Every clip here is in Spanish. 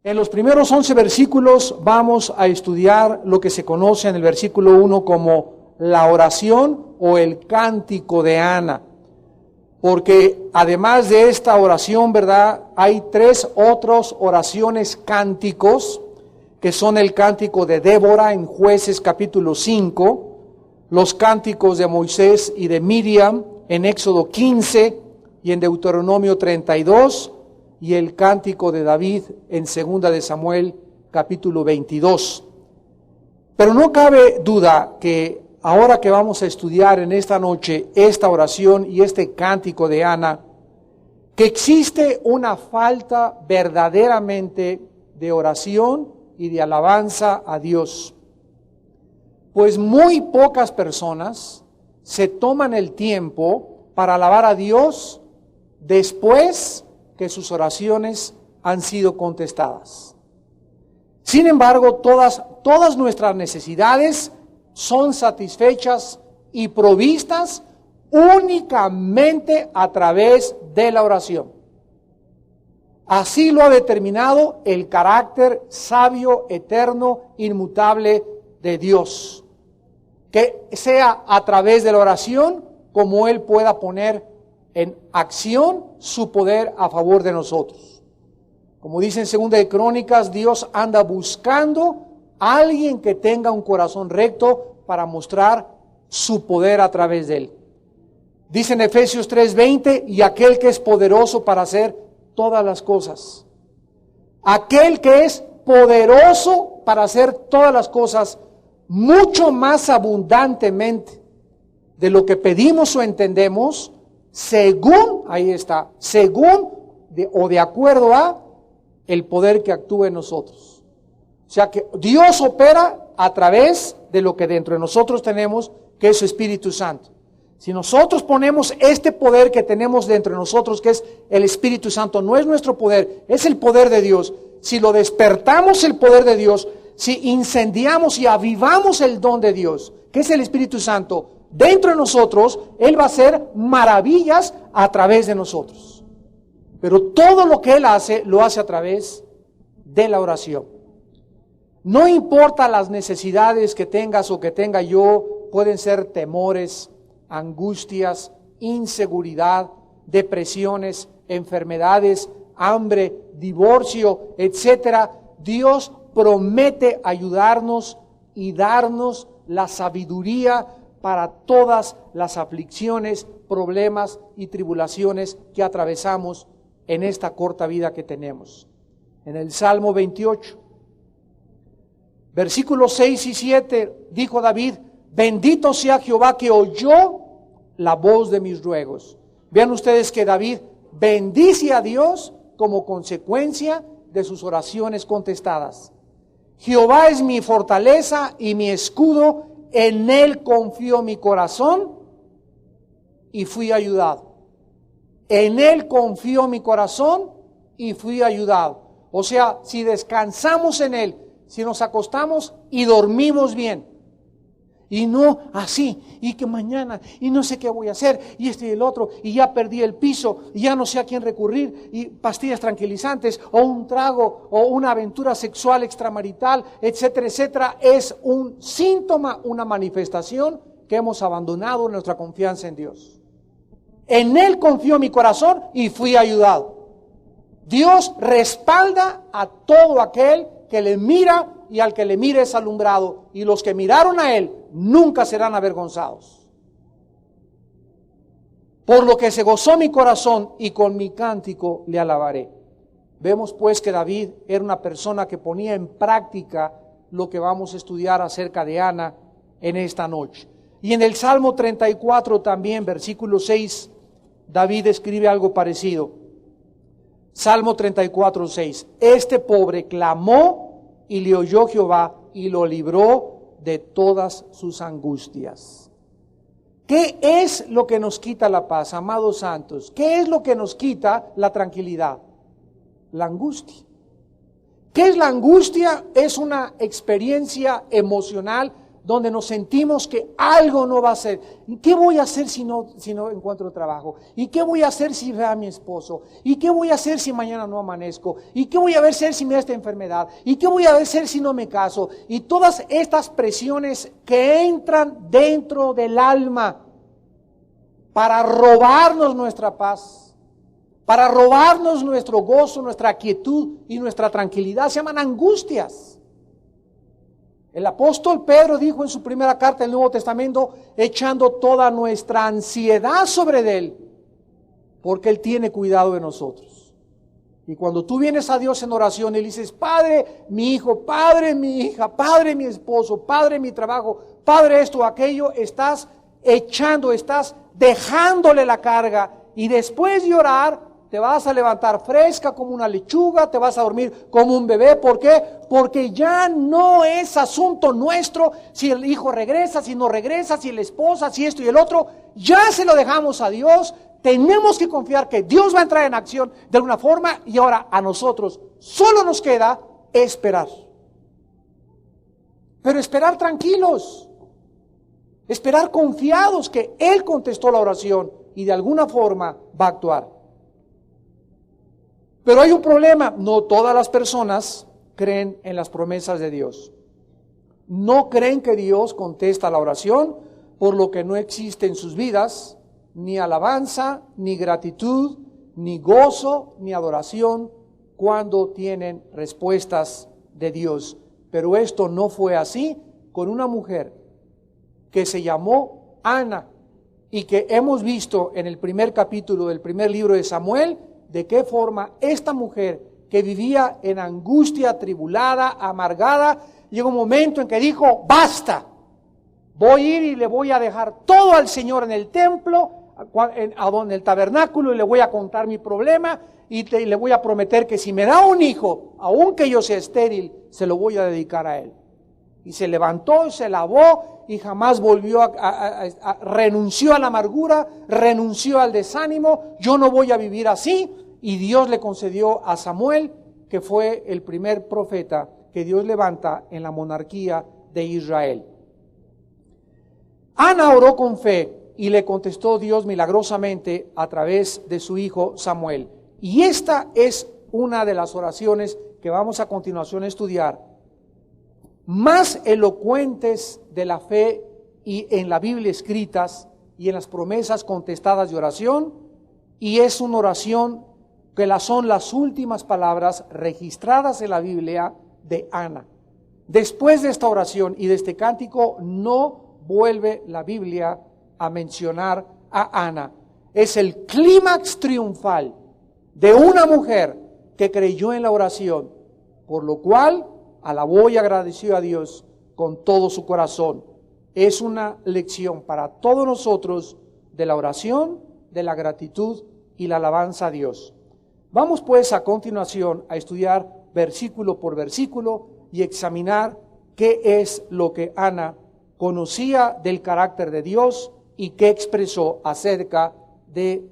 En los primeros 11 versículos vamos a estudiar lo que se conoce en el versículo 1 como la oración o el cántico de Ana. Porque además de esta oración, ¿verdad? Hay 3 otras oraciones cánticos, que son el cántico de Débora en Jueces capítulo 5, los cánticos de Moisés y de Miriam en Éxodo 15 y en Deuteronomio 32, y el cántico de David en 2 de Samuel capítulo 22. Pero no cabe duda que ahora que vamos a estudiar en esta noche esta oración y este cántico de Ana, que existe una falta verdaderamente de oración y de alabanza a Dios. Pues muy pocas personas se toman el tiempo para alabar a Dios después que sus oraciones han sido contestadas. Sin embargo, todas nuestras necesidades son satisfechas y provistas únicamente a través de la oración. Así lo ha determinado el carácter sabio, eterno, inmutable de Dios. Que sea a través de la oración como Él pueda poner en acción su poder a favor de nosotros. Como dice en 2 de Crónicas, Dios anda buscando a alguien que tenga un corazón recto para mostrar su poder a través de él. Dice en Efesios 3:20, y aquel que es poderoso para hacer todas las cosas. Aquel que es poderoso para hacer todas las cosas mucho más abundantemente de lo que pedimos o entendemos, según, ahí está, según o de acuerdo a el poder que actúa en nosotros. O sea que Dios opera a través de lo que dentro de nosotros tenemos, que es su Espíritu Santo. Si nosotros ponemos este poder que tenemos dentro de nosotros, que es el Espíritu Santo, no es nuestro poder, es el poder de Dios. Si lo despertamos el poder de Dios, si incendiamos y avivamos el don de Dios, que es el Espíritu Santo, dentro de nosotros, Él va a hacer maravillas a través de nosotros. Pero todo lo que Él hace, lo hace a través de la oración. No importa las necesidades que tengas o que tenga yo, pueden ser temores, angustias, inseguridad, depresiones, enfermedades, hambre, divorcio, etcétera. Dios promete ayudarnos y darnos la sabiduría para todas las aflicciones, problemas y tribulaciones que atravesamos en esta corta vida que tenemos. En el Salmo 28, versículos 6 y 7, dijo David: bendito sea Jehová que oyó la voz de mis ruegos. Vean ustedes que David bendice a Dios como consecuencia de sus oraciones contestadas. Jehová es mi fortaleza y mi escudo, en Él confió mi corazón y fui ayudado. En Él confió mi corazón y fui ayudado. O sea, si descansamos en Él, si nos acostamos y dormimos bien, y no así, y que mañana, y no sé qué voy a hacer, y este y el otro, y ya perdí el piso, y ya no sé a quién recurrir, y pastillas tranquilizantes, o un trago, o una aventura sexual extramarital, etcétera, etcétera, es un síntoma, una manifestación que hemos abandonado nuestra confianza en Dios. En Él confió mi corazón y fui ayudado. Dios respalda a todo aquel que le mira, y al que le mire es alumbrado, y los que miraron a Él nunca serán avergonzados. Por lo que se gozó mi corazón, y con mi cántico le alabaré. Vemos pues que David era una persona que ponía en práctica lo que vamos a estudiar acerca de Ana en esta noche. Y en el Salmo 34 también, versículo 6, David escribe algo parecido. Salmo 34, 6. Este pobre clamó y le oyó Jehová y lo libró de todas sus angustias. ¿Qué es lo que nos quita la paz, amados santos? ¿Qué es lo que nos quita la tranquilidad? La angustia. ¿Qué es la angustia? Es una experiencia emocional donde nos sentimos que algo no va a ser. ¿Y qué voy a hacer si no encuentro trabajo? ¿Y qué voy a hacer si veo a mi esposo? ¿Y qué voy a hacer si mañana no amanezco? ¿Y qué voy a hacer si me da esta enfermedad? ¿Y qué voy a hacer si no me caso? Y todas estas presiones que entran dentro del alma para robarnos nuestra paz, para robarnos nuestro gozo, nuestra quietud y nuestra tranquilidad, se llaman angustias. El apóstol Pedro dijo en su primera carta del Nuevo Testamento, echando toda nuestra ansiedad sobre Él, porque Él tiene cuidado de nosotros. Y cuando tú vienes a Dios en oración y le dices, Padre, mi hijo, Padre, mi hija, Padre, mi esposo, Padre, mi trabajo, Padre, esto o aquello, estás dejándole la carga, y después de orar, te vas a levantar fresca como una lechuga, te vas a dormir como un bebé. ¿Por qué? Porque ya no es asunto nuestro si el hijo regresa, si no regresa, si la esposa, si esto y el otro. Ya se lo dejamos a Dios. Tenemos que confiar que Dios va a entrar en acción de alguna forma, y ahora a nosotros solo nos queda esperar. Pero esperar tranquilos, esperar confiados que Él contestó la oración y de alguna forma va a actuar. Pero hay un problema, no todas las personas creen en las promesas de Dios. No creen que Dios contesta la oración, por lo que no existe en sus vidas ni alabanza, ni gratitud, ni gozo, ni adoración cuando tienen respuestas de Dios. Pero esto no fue así con una mujer que se llamó Ana y que hemos visto en el primer capítulo del primer libro de Samuel, de qué forma esta mujer que vivía en angustia, atribulada, amargada, llegó un momento en que dijo, basta, voy a ir y le voy a dejar todo al Señor en el templo, en el tabernáculo, y le voy a contar mi problema, y le voy a prometer que si me da un hijo, aunque yo sea estéril, se lo voy a dedicar a Él. Y se levantó y se lavó y jamás volvió renunció a la amargura, renunció al desánimo. Yo no voy a vivir así. Y Dios le concedió a Samuel, que fue el primer profeta que Dios levanta en la monarquía de Israel. Ana oró con fe y le contestó Dios milagrosamente a través de su hijo Samuel. Y esta es una de las oraciones que vamos a continuación a estudiar, más elocuentes de la fe y en la Biblia escritas y en las promesas contestadas de oración, y es una oración que son las últimas palabras registradas en la Biblia de Ana. Después de esta oración y de este cántico no vuelve la Biblia a mencionar a Ana. Es el clímax triunfal de una mujer que creyó en la oración, por lo cual alabó y agradeció a Dios con todo su corazón. Es una lección para todos nosotros de la oración, de la gratitud y la alabanza a Dios. Vamos pues a continuación a estudiar versículo por versículo y examinar qué es lo que Ana conocía del carácter de Dios y qué expresó acerca del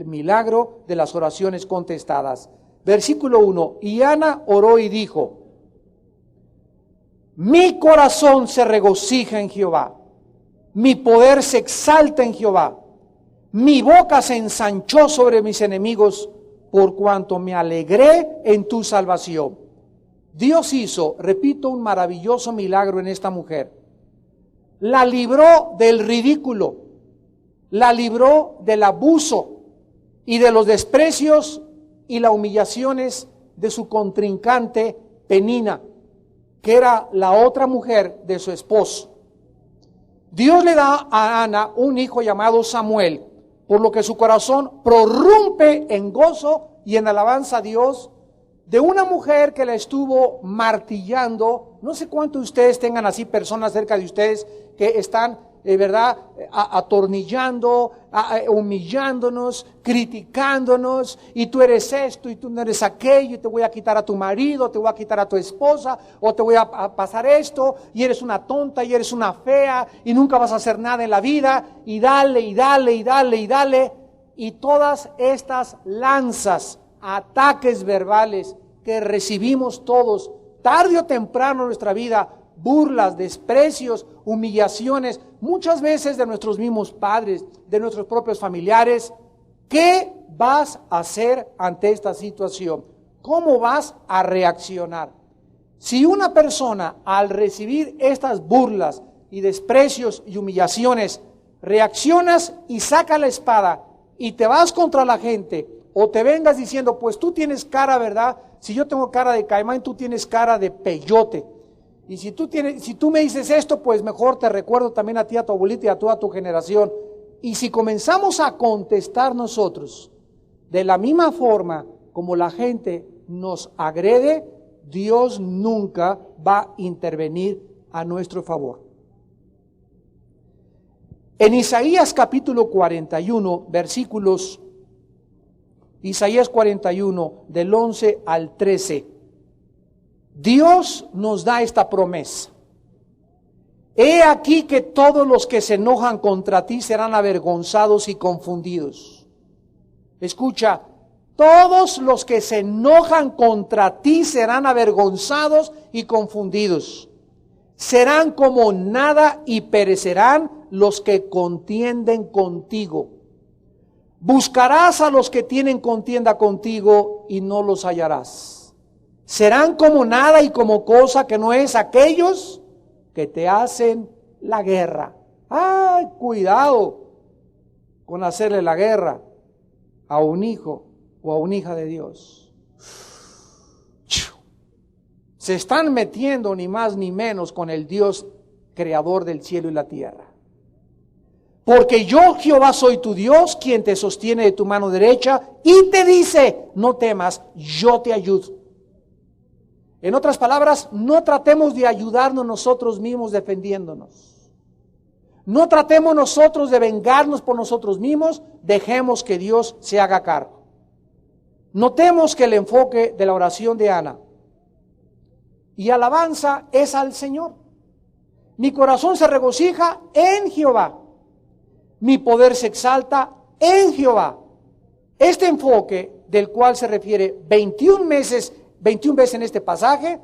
milagro de las oraciones contestadas. Versículo 1, y Ana oró y dijo, mi corazón se regocija en Jehová, mi poder se exalta en Jehová, mi boca se ensanchó sobre mis enemigos, por cuanto me alegré en tu salvación. Dios hizo, repito, un maravilloso milagro en esta mujer. La libró del ridículo, la libró del abuso y de los desprecios y las humillaciones de su contrincante Penina, que era la otra mujer de su esposo. Dios le da a Ana un hijo llamado Samuel, por lo que su corazón prorrumpe en gozo y en alabanza a Dios de una mujer que la estuvo martillando. No sé cuántos de ustedes tengan así personas cerca de ustedes que están, ¿verdad?, atornillando, humillándonos, criticándonos, y tú eres esto y tú no eres aquello, y te voy a quitar a tu marido, te voy a quitar a tu esposa, o te voy a pasar esto, y eres una tonta, y eres una fea, y nunca vas a hacer nada en la vida, y dale, y dale, y dale, y dale. Y todas estas lanzas, ataques verbales que recibimos todos, tarde o temprano en nuestra vida, burlas, desprecios, humillaciones, muchas veces de nuestros mismos padres, de nuestros propios familiares. ¿Qué vas a hacer ante esta situación? ¿Cómo vas a reaccionar? Si una persona al recibir estas burlas y desprecios y humillaciones, reaccionas y sacas la espada y te vas contra la gente, o te vengas diciendo, pues tú tienes cara, ¿verdad? Si yo tengo cara de caimán, tú tienes cara de peyote. Y si tú me dices esto, pues mejor te recuerdo también a ti, a tu abuelita y a toda tu generación. Y si comenzamos a contestar nosotros de la misma forma como la gente nos agrede, Dios nunca va a intervenir a nuestro favor. En Isaías capítulo 41, versículos, Isaías 41, del 11 al 13, Dios nos da esta promesa. He aquí que todos los que se enojan contra ti serán avergonzados y confundidos. Escucha, todos los que se enojan contra ti serán avergonzados y confundidos. Serán como nada y perecerán los que contienden contigo. Buscarás a los que tienen contienda contigo y no los hallarás. Serán como nada y como cosa que no es aquellos que te hacen la guerra. ¡Ay, cuidado con hacerle la guerra a un hijo o a una hija de Dios! Se están metiendo ni más ni menos con el Dios creador del cielo y la tierra. Porque yo, Jehová, soy tu Dios, quien te sostiene de tu mano derecha y te dice, no temas, yo te ayudo. En otras palabras, no tratemos de ayudarnos nosotros mismos defendiéndonos. No tratemos nosotros de vengarnos por nosotros mismos, dejemos que Dios se haga cargo. Notemos que el enfoque de la oración de Ana y alabanza es al Señor. Mi corazón se regocija en Jehová. Mi poder se exalta en Jehová. Este enfoque del cual se refiere 21 veces en este pasaje,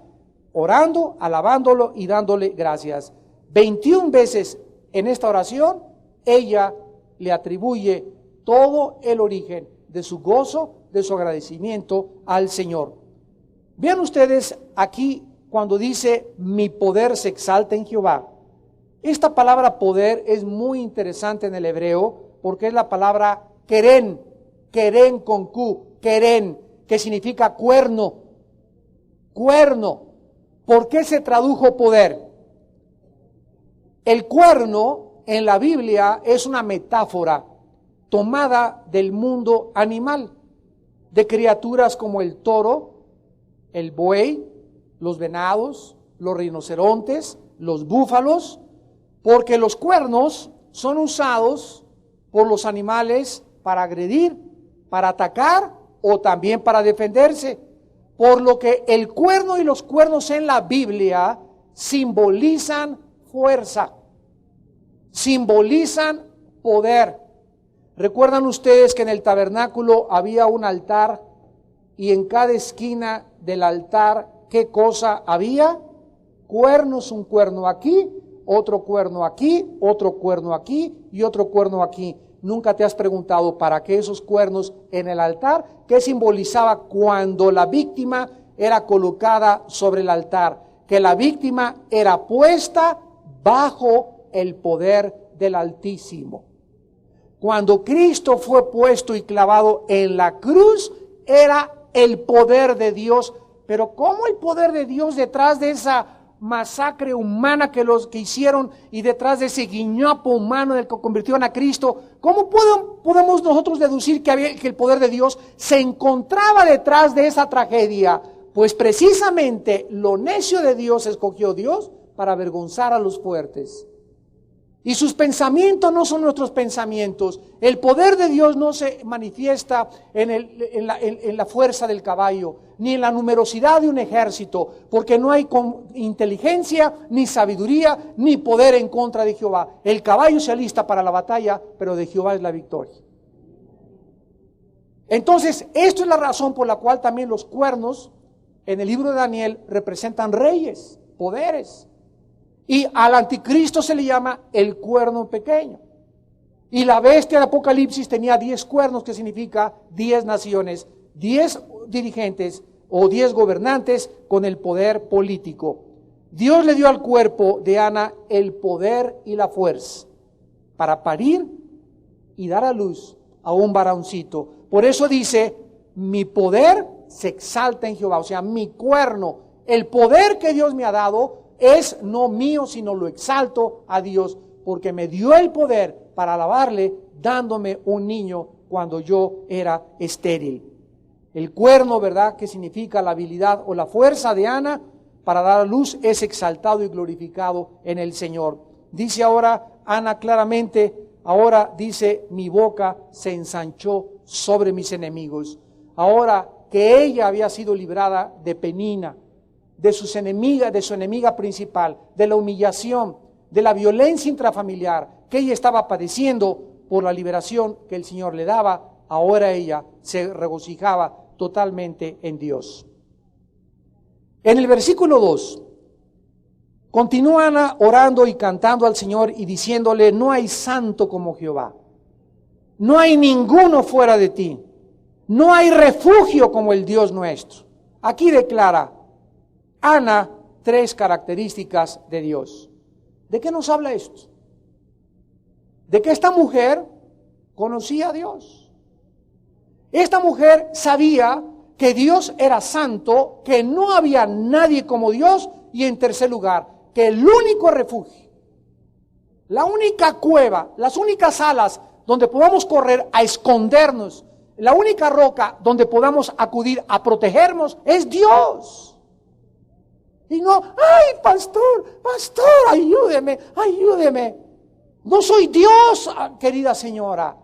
orando, alabándolo y dándole gracias. 21 veces en esta oración, ella le atribuye todo el origen de su gozo, de su agradecimiento al Señor. Vean ustedes aquí cuando dice, mi poder se exalta en Jehová. Esta palabra poder es muy interesante en el hebreo porque es la palabra keren con Q, keren, que significa cuerno. Cuerno. ¿Por qué se tradujo poder? El cuerno en la Biblia es una metáfora tomada del mundo animal, de criaturas como el toro, el buey, los venados, los rinocerontes, los búfalos, porque los cuernos son usados por los animales para agredir, para atacar o también para defenderse. Por lo que el cuerno y los cuernos en la Biblia simbolizan fuerza, simbolizan poder. ¿Recuerdan ustedes que en el tabernáculo había un altar y en cada esquina del altar, qué cosa había? Cuernos, un cuerno aquí, otro cuerno aquí, otro cuerno aquí y otro cuerno aquí. ¿Nunca te has preguntado para qué esos cuernos en el altar? ¿Qué simbolizaba cuando la víctima era colocada sobre el altar? Que la víctima era puesta bajo el poder del Altísimo. Cuando Cristo fue puesto y clavado en la cruz, era el poder de Dios. Pero ¿cómo el poder de Dios detrás de esa masacre humana que hicieron y detrás de ese guiñapo humano del que convirtieron a Cristo? ¿Cómo podemos nosotros deducir que el poder de Dios se encontraba detrás de esa tragedia? Pues precisamente lo necio de Dios escogió Dios para avergonzar a los fuertes. Y sus pensamientos no son nuestros pensamientos. El poder de Dios no se manifiesta en la fuerza del caballo, ni en la numerosidad de un ejército, porque no hay inteligencia, ni sabiduría, ni poder en contra de Jehová. El caballo se alista para la batalla, pero de Jehová es la victoria. Entonces, esto es la razón por la cual también los cuernos en el libro de Daniel representan reyes, poderes. Y al anticristo se le llama el cuerno pequeño. Y la bestia de Apocalipsis tenía 10 cuernos, que significa 10 naciones, 10 dirigentes o 10 gobernantes con el poder político. Dios le dio al cuerpo de Ana el poder y la fuerza para parir y dar a luz a un varoncito. Por eso dice, mi poder se exalta en Jehová. O sea, mi cuerno, el poder que Dios me ha dado es no mío, sino lo exalto a Dios, porque me dio el poder para alabarle, dándome un niño cuando yo era estéril. El cuerno, ¿verdad?, que significa la habilidad o la fuerza de Ana para dar a luz, es exaltado y glorificado en el Señor. Dice ahora Ana claramente, ahora dice, mi boca se ensanchó sobre mis enemigos. Ahora que ella había sido librada de Penina, de sus enemigas, de su enemiga principal, de la humillación, de la violencia intrafamiliar que ella estaba padeciendo por la liberación que el Señor le daba, ahora ella se regocijaba totalmente en Dios. En el versículo 2, continúa Ana orando y cantando al Señor y diciéndole, no hay santo como Jehová, no hay ninguno fuera de ti, no hay refugio como el Dios nuestro. Aquí declara Ana 3 características de Dios. ¿De qué nos habla esto? De que esta mujer conocía a Dios. Esta mujer sabía que Dios era santo, que no había nadie como Dios, y en tercer lugar, que el único refugio, la única cueva, las únicas alas donde podamos correr a escondernos, la única roca donde podamos acudir a protegernos es Dios. Y no, ay, pastor, ayúdeme. No soy Dios, querida señora.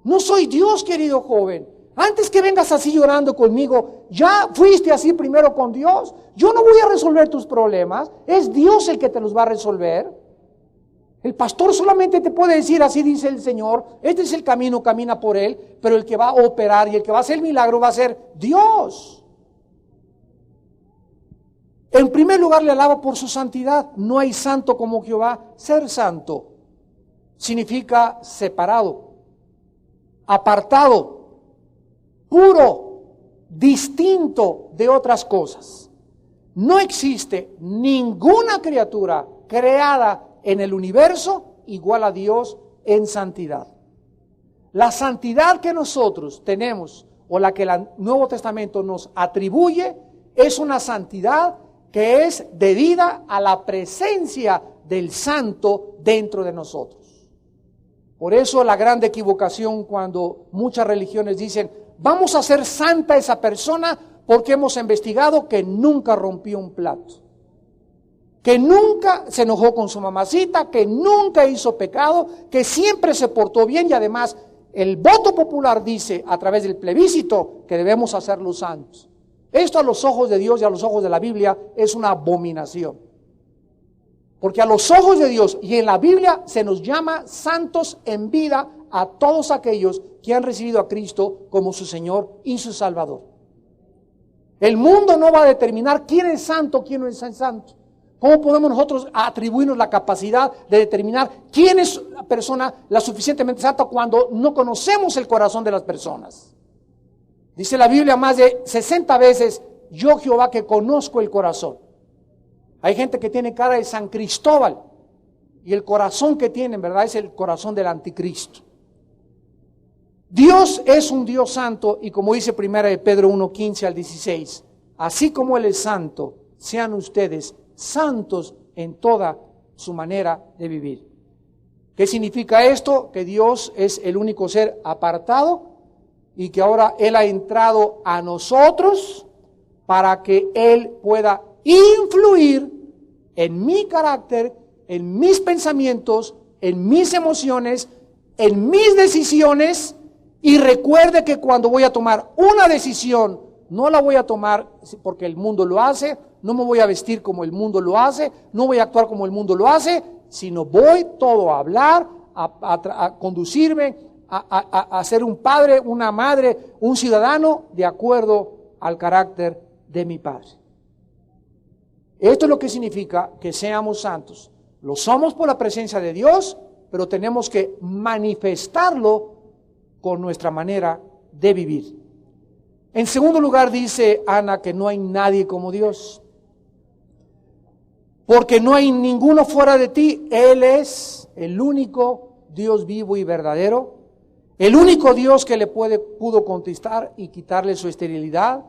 No soy Dios, querido joven. Antes que vengas así llorando conmigo, ya fuiste así primero con Dios. Yo no voy a resolver tus problemas. Es Dios el que te los va a resolver. El pastor solamente te puede decir, así dice el Señor, este es el camino, camina por él. Pero el que va a operar y el que va a hacer el milagro va a ser Dios. En primer lugar le alaba por su santidad. No hay santo como Jehová. Ser santo significa separado, apartado, puro, distinto de otras cosas. No existe ninguna criatura creada en el universo igual a Dios en santidad. La santidad que nosotros tenemos, o la que el Nuevo Testamento nos atribuye, es una santidad que es debida a la presencia del santo dentro de nosotros. Por eso la gran equivocación cuando muchas religiones dicen, vamos a hacer santa a esa persona porque hemos investigado que nunca rompió un plato, que nunca se enojó con su mamacita, que nunca hizo pecado, que siempre se portó bien, y además el voto popular dice a través del plebiscito que debemos hacerlos santos. Esto a los ojos de Dios y a los ojos de la Biblia es una abominación. Porque a los ojos de Dios y en la Biblia se nos llama santos en vida a todos aquellos que han recibido a Cristo como su Señor y su Salvador. El mundo no va a determinar quién es santo, quién no es santo. ¿Cómo podemos nosotros atribuirnos la capacidad de determinar quién es la persona la suficientemente santa cuando no conocemos el corazón de las personas? Dice la Biblia más de 60 veces, yo Jehová que conozco el corazón. Hay gente que tiene cara de San Cristóbal y el corazón que tienen, ¿verdad?, es el corazón del anticristo. Dios es un Dios santo y como dice 1 Pedro 1:15 al 16, así como Él es santo, sean ustedes santos en toda su manera de vivir. ¿Qué significa esto? Que Dios es el único ser apartado y que ahora Él ha entrado a nosotros para que Él pueda influir en mi carácter, en mis pensamientos, en mis emociones, en mis decisiones. Y recuerde que cuando voy a tomar una decisión, no la voy a tomar porque el mundo lo hace, no me voy a vestir como el mundo lo hace, no voy a actuar como el mundo lo hace, sino voy todo a hablar, a conducirme, a ser un padre, una madre, un ciudadano de acuerdo al carácter de mi Padre. Esto es lo que significa que seamos santos. Lo somos por la presencia de Dios, pero tenemos que manifestarlo con nuestra manera de vivir. En segundo lugar, dice Ana que no hay nadie como Dios. Porque no hay ninguno fuera de ti. Él es el único Dios vivo y verdadero. El único Dios que le pudo conquistar y quitarle su esterilidad.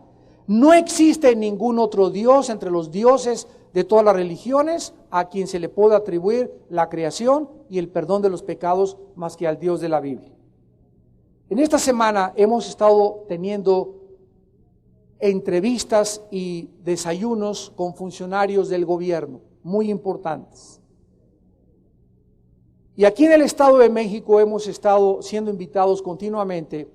No existe ningún otro Dios entre los dioses de todas las religiones a quien se le puede atribuir la creación y el perdón de los pecados más que al Dios de la Biblia. En esta semana hemos estado teniendo entrevistas y desayunos con funcionarios del gobierno, muy importantes. Y aquí en el Estado de México hemos estado siendo invitados continuamente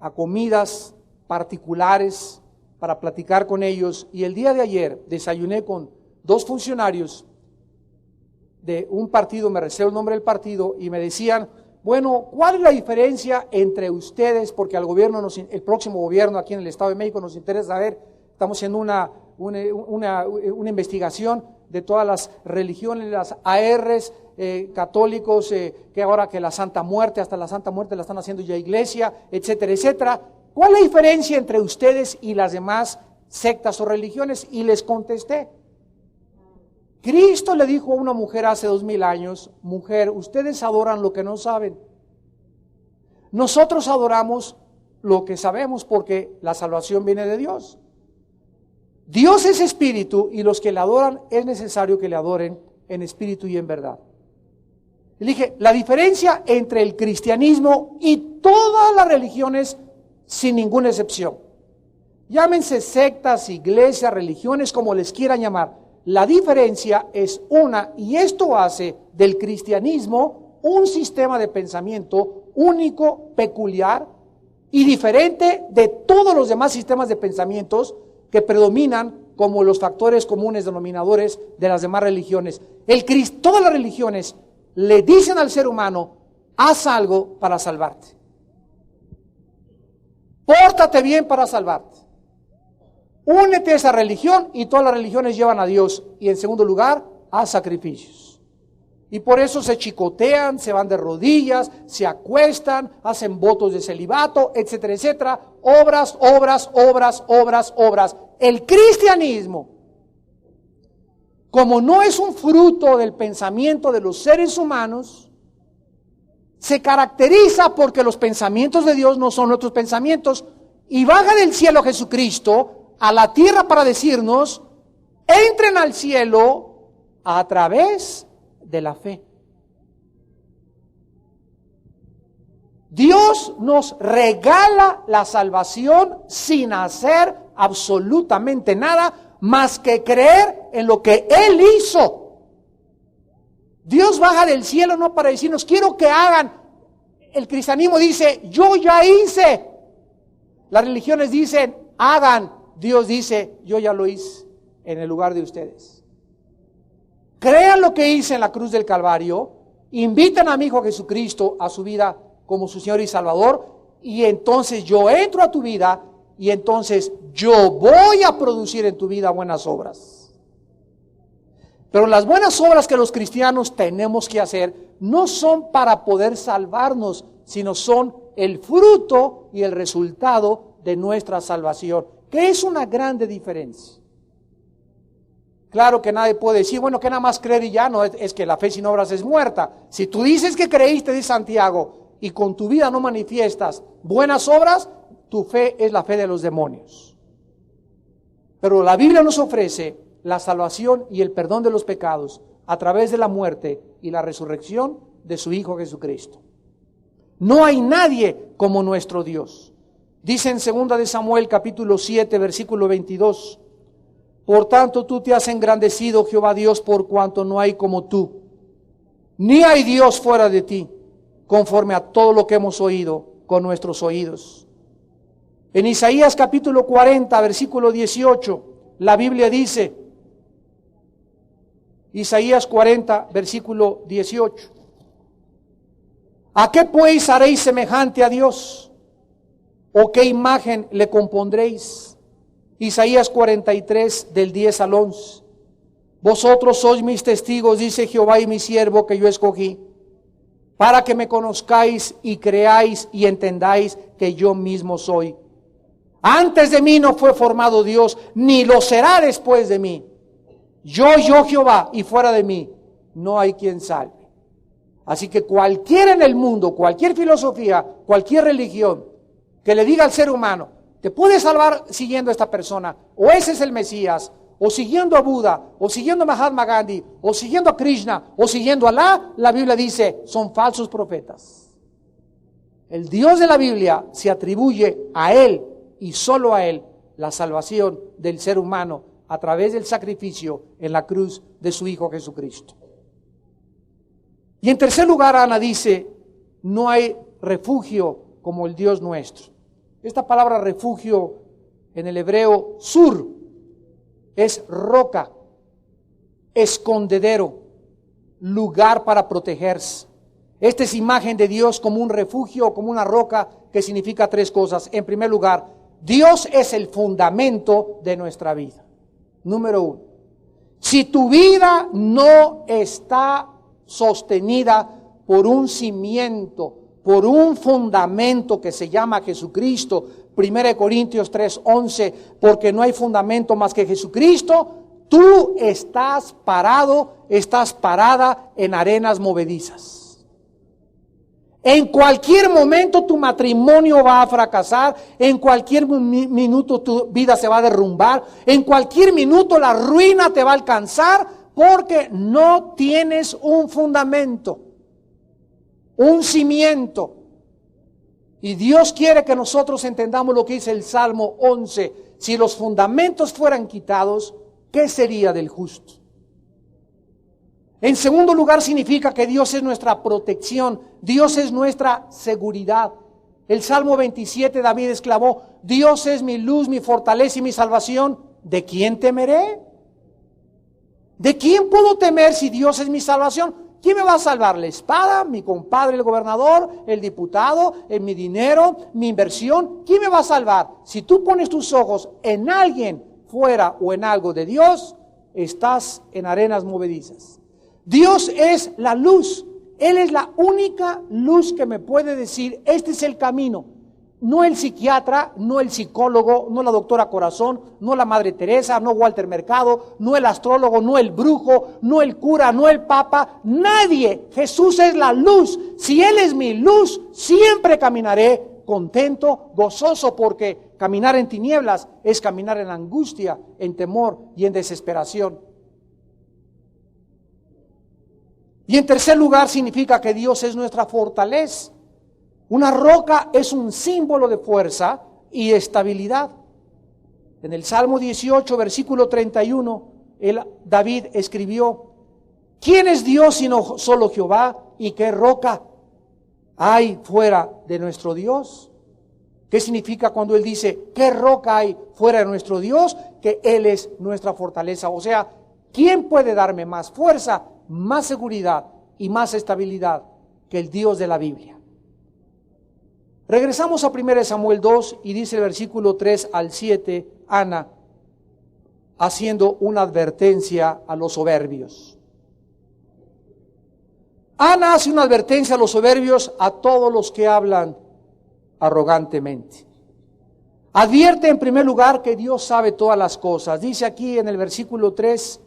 a comidas particulares para platicar con ellos. Y el día de ayer desayuné con 2 funcionarios de un partido, me reservo el nombre del partido, y me decían, bueno, ¿cuál es la diferencia entre ustedes? Porque al gobierno, el próximo gobierno aquí en el Estado de México nos interesa saber, estamos haciendo una investigación de todas las religiones, las ARs, católicos, que ahora que la Santa Muerte, hasta la Santa Muerte la están haciendo ya iglesia, etcétera, etcétera. ¿Cuál es la diferencia entre ustedes y las demás sectas o religiones? Y les contesté. Cristo le dijo a una mujer hace 2000 años, mujer, ustedes adoran lo que no saben. Nosotros adoramos lo que sabemos porque la salvación viene de Dios. Dios es espíritu y los que le adoran es necesario que le adoren en espíritu y en verdad. Le dije, la diferencia entre el cristianismo y todas las religiones, sin ninguna excepción, llámense sectas, iglesias, religiones, como les quieran llamar, la diferencia es una, y esto hace del cristianismo un sistema de pensamiento único, peculiar y diferente de todos los demás sistemas de pensamientos que predominan como los factores comunes denominadores de las demás religiones. Todas las religiones le dicen al ser humano, haz algo para salvarte. Pórtate bien para salvarte. Únete a esa religión y todas las religiones llevan a Dios. Y en segundo lugar, haz sacrificios. Y por eso se chicotean, se van de rodillas, se acuestan, hacen votos de celibato, etcétera, etcétera. Obras, obras, obras, obras, obras. El cristianismo, como no es un fruto del pensamiento de los seres humanos, se caracteriza porque los pensamientos de Dios no son nuestros pensamientos. Y baja del cielo Jesucristo a la tierra para decirnos, entren al cielo a través de la fe. Dios nos regala la salvación sin hacer absolutamente nada más que creer en lo que Él hizo. Dios baja del cielo no para decirnos, quiero que hagan. El cristianismo dice, yo ya hice. Las religiones dicen, hagan. Dios dice, yo ya lo hice en el lugar de ustedes. Crean lo que hice en la cruz del Calvario, invitan a mi Hijo Jesucristo a su vida como su Señor y Salvador, y entonces yo entro a tu vida, y entonces yo voy a producir en tu vida buenas obras. Pero las buenas obras que los cristianos tenemos que hacer no son para poder salvarnos, sino son el fruto y el resultado de nuestra salvación, que es una grande diferencia. Claro que nadie puede decir, bueno, que nada más creer y ya, no, es que la fe sin obras es muerta. Si tú dices que creíste, dice Santiago, y con tu vida no manifiestas buenas obras, tu fe es la fe de los demonios. Pero la Biblia nos ofrece la salvación y el perdón de los pecados a través de la muerte y la resurrección de su Hijo Jesucristo. No hay nadie como nuestro Dios. Dice en 2 de Samuel capítulo 7 versículo 22, por tanto tú te has engrandecido, Jehová Dios, por cuanto no hay como tú, ni hay Dios fuera de ti, conforme a todo lo que hemos oído con nuestros oídos. En Isaías capítulo 40 versículo 18, la Biblia dice, Isaías 40 versículo 18, ¿a qué pues haréis semejante a Dios? ¿O qué imagen le compondréis? Isaías 43 del 10 al 11. Vosotros sois mis testigos, dice Jehová y mi siervo que yo escogí, para que me conozcáis y creáis y entendáis que yo mismo soy. Antes de mí no fue formado Dios, ni lo será después de mí. Yo Jehová, y fuera de mí no hay quien salve. Así que cualquiera en el mundo, cualquier filosofía, cualquier religión que le diga al ser humano, te puedes salvar siguiendo a esta persona, o ese es el Mesías, o siguiendo a Buda, o siguiendo a Mahatma Gandhi, o siguiendo a Krishna, o siguiendo a Alá, la Biblia dice, son falsos profetas. El Dios de la Biblia se atribuye a Él y solo a Él la salvación del ser humano a través del sacrificio en la cruz de su Hijo Jesucristo. Y en tercer lugar, Ana dice, no hay refugio como el Dios nuestro. Esta palabra refugio en el hebreo sur es roca, escondedero, lugar para protegerse. Esta es imagen de Dios como un refugio, como una roca, que significa tres cosas. En primer lugar, Dios es el fundamento de nuestra vida. Número uno, si tu vida no está sostenida por un cimiento, por un fundamento que se llama Jesucristo, 1 Corintios 3:11, porque no hay fundamento más que Jesucristo, tú estás parada en arenas movedizas. En cualquier momento tu matrimonio va a fracasar, en cualquier minuto tu vida se va a derrumbar, en cualquier minuto la ruina te va a alcanzar porque no tienes un fundamento, un cimiento. Y Dios quiere que nosotros entendamos lo que dice el Salmo 11. Si los fundamentos fueran quitados, ¿qué sería del justo? En segundo lugar, significa que Dios es nuestra protección, Dios es nuestra seguridad. El Salmo 27, David exclamó, Dios es mi luz, mi fortaleza y mi salvación. ¿De quién temeré? ¿De quién puedo temer si Dios es mi salvación? ¿Quién me va a salvar? ¿La espada? ¿Mi compadre el gobernador? ¿El diputado? ¿Mi dinero? ¿Mi inversión? ¿Quién me va a salvar? Si tú pones tus ojos en alguien fuera o en algo de Dios, estás en arenas movedizas. Dios es la luz. Él es la única luz que me puede decir, este es el camino. No el psiquiatra, no el psicólogo, no la doctora Corazón, no la Madre Teresa, no Walter Mercado, no el astrólogo, no el brujo, no el cura, no el papa, nadie. Jesús es la luz. Si Él es mi luz, siempre caminaré contento, gozoso, porque caminar en tinieblas es caminar en angustia, en temor y en desesperación. Y en tercer lugar, significa que Dios es nuestra fortaleza. Una roca es un símbolo de fuerza y estabilidad. En el Salmo 18, versículo 31, David escribió, ¿quién es Dios sino solo Jehová? ¿Y qué roca hay fuera de nuestro Dios? ¿Qué significa cuando él dice, qué roca hay fuera de nuestro Dios? Que Él es nuestra fortaleza. O sea, ¿quién puede darme más fuerza, más seguridad y más estabilidad que el Dios de la Biblia? Regresamos a 1 Samuel 2 y dice el versículo 3 al 7, Ana haciendo una advertencia a los soberbios. Ana hace una advertencia a los soberbios, a todos los que hablan arrogantemente. Advierte en primer lugar que Dios sabe todas las cosas. Dice aquí en el versículo 3,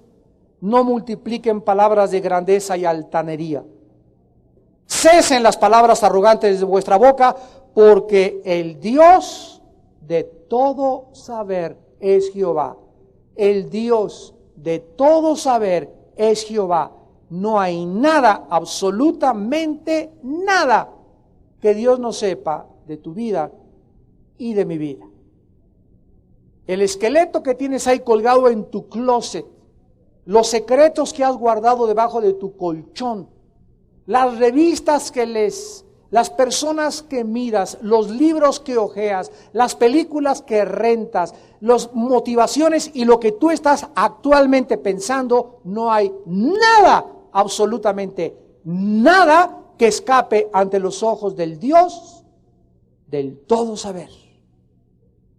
no multipliquen palabras de grandeza y altanería. Cesen las palabras arrogantes de vuestra boca, porque el Dios de todo saber es Jehová. El Dios de todo saber es Jehová. No hay nada, absolutamente nada, que Dios no sepa de tu vida y de mi vida. El esqueleto que tienes ahí colgado en tu closet, los secretos que has guardado debajo de tu colchón, las revistas las personas que miras, los libros que hojeas, las películas que rentas, las motivaciones y lo que tú estás actualmente pensando, no hay nada, absolutamente nada que escape ante los ojos del Dios del todo saber.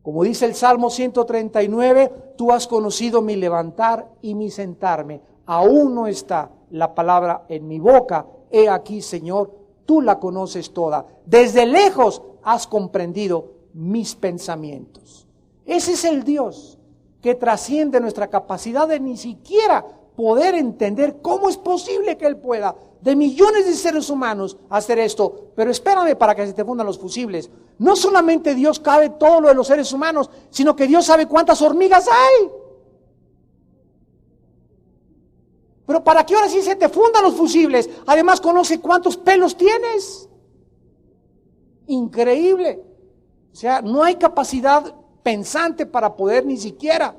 Como dice el Salmo 139, tú has conocido mi levantar y mi sentarme. aún no está la palabra en mi boca. He aquí, Señor, tú la conoces toda. Desde lejos has comprendido mis pensamientos. Ese es el Dios que trasciende nuestra capacidad de ni siquiera poder entender cómo es posible que Él pueda, de millones de seres humanos, hacer esto. Pero espérame para que se te fundan los fusibles. No solamente Dios cabe todo lo de los seres humanos, sino que Dios sabe cuántas hormigas hay. Pero para que ahora sí se te fundan los fusibles, además conoce cuántos pelos tienes. Increíble. O sea, no hay capacidad pensante para poder ni siquiera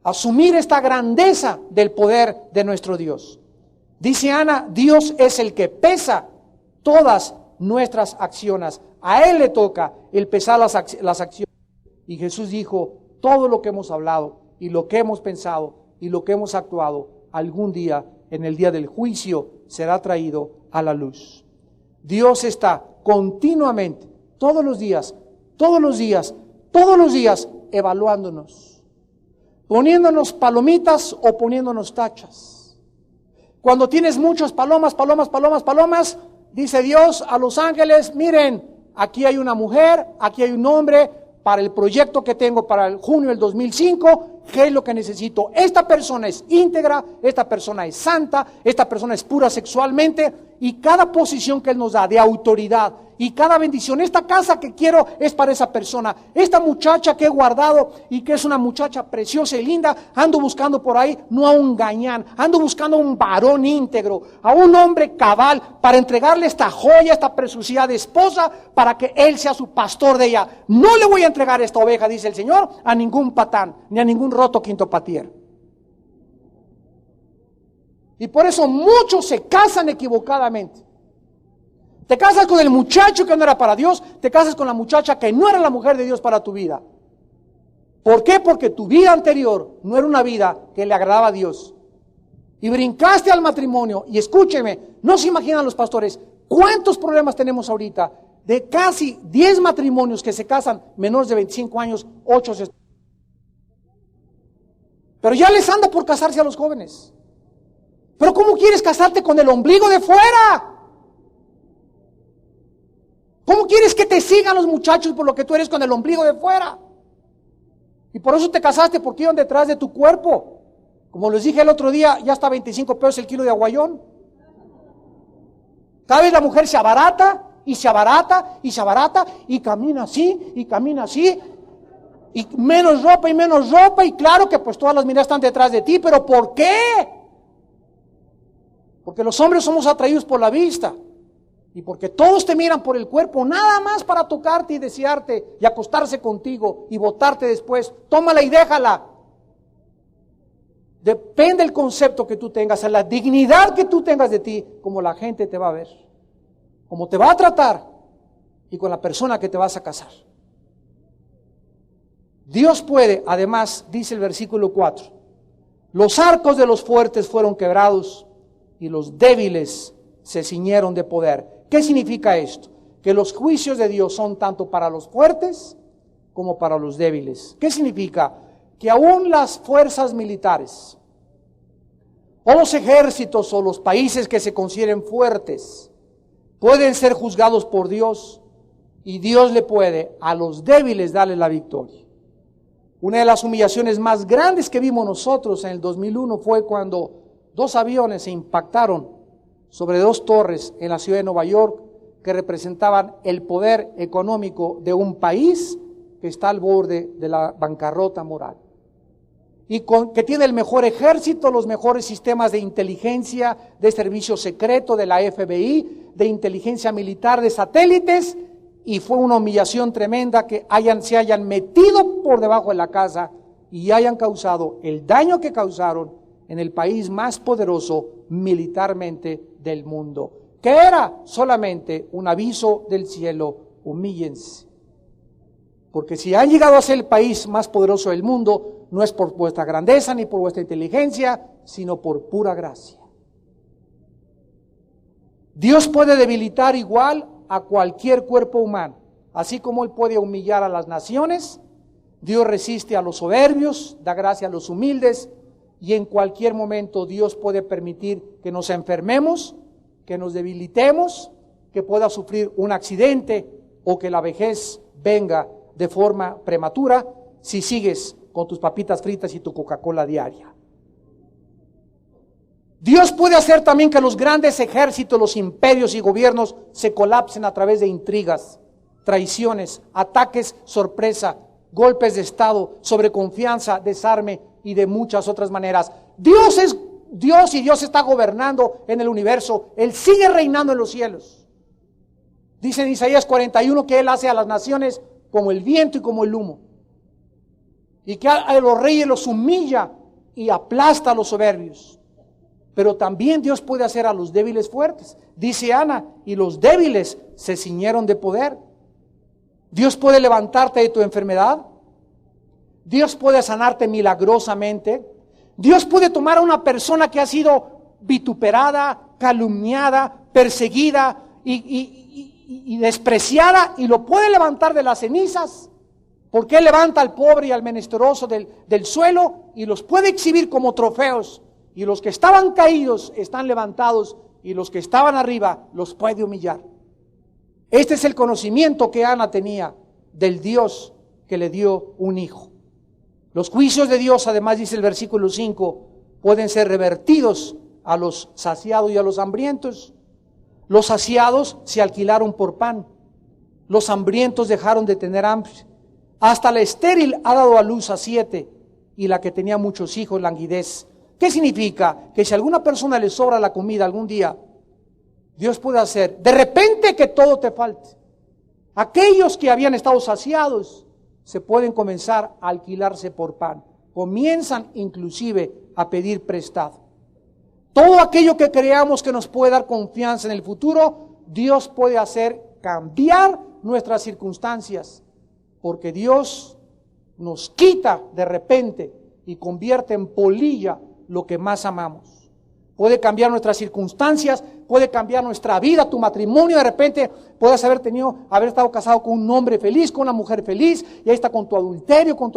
asumir esta grandeza del poder de nuestro Dios. Dice Ana, Dios es el que pesa todas nuestras acciones. A Él le toca el pesar las acciones. Y Jesús dijo, todo lo que hemos hablado y lo que hemos pensado y lo que hemos actuado, algún día, en el día del juicio, será traído a la luz. Dios está continuamente, todos los días, evaluándonos, poniéndonos palomitas o poniéndonos tachas. Cuando tienes muchas palomas, dice Dios a los ángeles, miren, aquí hay una mujer, aquí hay un hombre, para el proyecto que tengo para el junio del 2005, ¿qué es lo que necesito? Esta persona es íntegra, esta persona es santa, esta persona es pura sexualmente, y cada posición que Él nos da de autoridad, y cada bendición, esta casa que quiero es para esa persona, esta muchacha que he guardado y que es una muchacha preciosa y linda, ando buscando por ahí, no a un gañán, ando buscando a un varón íntegro, a un hombre cabal, para entregarle esta joya, esta preciosidad de esposa, para que Él sea su pastor de ella. No le voy a entregar esta oveja, dice el Señor, a ningún patán, ni a ningún roto quinto patier. Y por eso muchos se casan equivocadamente. Te casas con el muchacho que no era para Dios, te casas con la muchacha que no era la mujer de Dios para tu vida. ¿Por qué? Porque tu vida anterior no era una vida que le agradaba a Dios. Y brincaste al matrimonio, y escúcheme, no se imaginan los pastores, cuántos problemas tenemos ahorita, de casi 10 matrimonios que se casan menores de 25 años, 8 se... Pero ya les anda por casarse a los jóvenes. ¿Pero cómo quieres casarte con el ombligo de fuera? ¿Cómo quieres que te sigan los muchachos por lo que tú eres con el ombligo de fuera? Y por eso te casaste, porque iban detrás de tu cuerpo. Como les dije el otro día, ya está 25 pesos el kilo de aguayón. Cada vez la mujer se abarata, y se abarata, y se abarata, y camina así, y menos ropa, y claro que pues todas las miradas están detrás de ti, pero ¿por qué? Porque los hombres somos atraídos por la vista. Y porque todos te miran por el cuerpo, nada más para tocarte y desearte y acostarse contigo y botarte después. Tómala y déjala. Depende del concepto que tú tengas, a la dignidad que tú tengas de ti, como la gente te va a ver, cómo te va a tratar y con la persona que te vas a casar. Dios puede, además, dice el versículo 4, los arcos de los fuertes fueron quebrados y los débiles se ciñeron de poder. ¿Qué significa esto? Que los juicios de Dios son tanto para los fuertes como para los débiles. ¿Qué significa? Que aún las fuerzas militares, o los ejércitos, o los países que se consideren fuertes, pueden ser juzgados por Dios, y Dios le puede a los débiles darle la victoria. Una de las humillaciones más grandes que vimos nosotros en el 2001 fue cuando 2 aviones se impactaron sobre 2 torres en la ciudad de Nueva York que representaban el poder económico de un país que está al borde de la bancarrota moral. Y que tiene el mejor ejército, los mejores sistemas de inteligencia, de servicio secreto de la FBI, de inteligencia militar, de satélites, y fue una humillación tremenda que se hayan metido por debajo de la casa y hayan causado el daño que causaron en el país más poderoso militarmente del mundo, que era solamente un aviso del cielo: humíllense. Porque si han llegado a ser el país más poderoso del mundo, no es por vuestra grandeza ni por vuestra inteligencia, sino por pura gracia. Dios puede debilitar igual a cualquier cuerpo humano, así como Él puede humillar a las naciones. Dios resiste a los soberbios, da gracia a los humildes, y en cualquier momento Dios puede permitir que nos enfermemos, que nos debilitemos, que pueda sufrir un accidente o que la vejez venga de forma prematura si sigues con tus papitas fritas y tu Coca-Cola diaria. Dios puede hacer también que los grandes ejércitos, los imperios y gobiernos se colapsen a través de intrigas, traiciones, ataques sorpresa, golpes de estado, sobreconfianza, desarme y de muchas otras maneras. Dios es Dios y Dios está gobernando en el universo. Él sigue reinando en los cielos. Dice en Isaías 41 que Él hace a las naciones como el viento y como el humo. Y que a los reyes los humilla y aplasta a los soberbios. Pero también Dios puede hacer a los débiles fuertes. Dice Ana, y los débiles se ciñeron de poder. Dios puede levantarte de tu enfermedad. Dios puede sanarte milagrosamente. Dios puede tomar a una persona que ha sido vituperada, calumniada, perseguida y despreciada, y lo puede levantar de las cenizas, porque Él levanta al pobre y al menesteroso del suelo y los puede exhibir como trofeos, y los que estaban caídos están levantados, y los que estaban arriba los puede humillar. Este es el conocimiento que Ana tenía del Dios que le dio un hijo. Los juicios de Dios, además dice el versículo 5, pueden ser revertidos a los saciados y a los hambrientos. Los saciados se alquilaron por pan. Los hambrientos dejaron de tener hambre. Hasta la estéril ha dado a luz a 7 y la que tenía muchos hijos languidez. ¿Qué significa? Que si a alguna persona le sobra la comida algún día, Dios puede hacer de repente que todo te falte. Aquellos que habían estado saciados se pueden comenzar a alquilarse por pan. Comienzan inclusive a pedir prestado. Todo aquello que creamos que nos puede dar confianza en el futuro, Dios puede hacer cambiar nuestras circunstancias, porque Dios nos quita de repente y convierte en polilla lo que más amamos. Puede cambiar nuestras circunstancias, puede cambiar nuestra vida, tu matrimonio. De repente puedes haber estado casado con un hombre feliz, con una mujer feliz, y ahí está con tu adulterio, con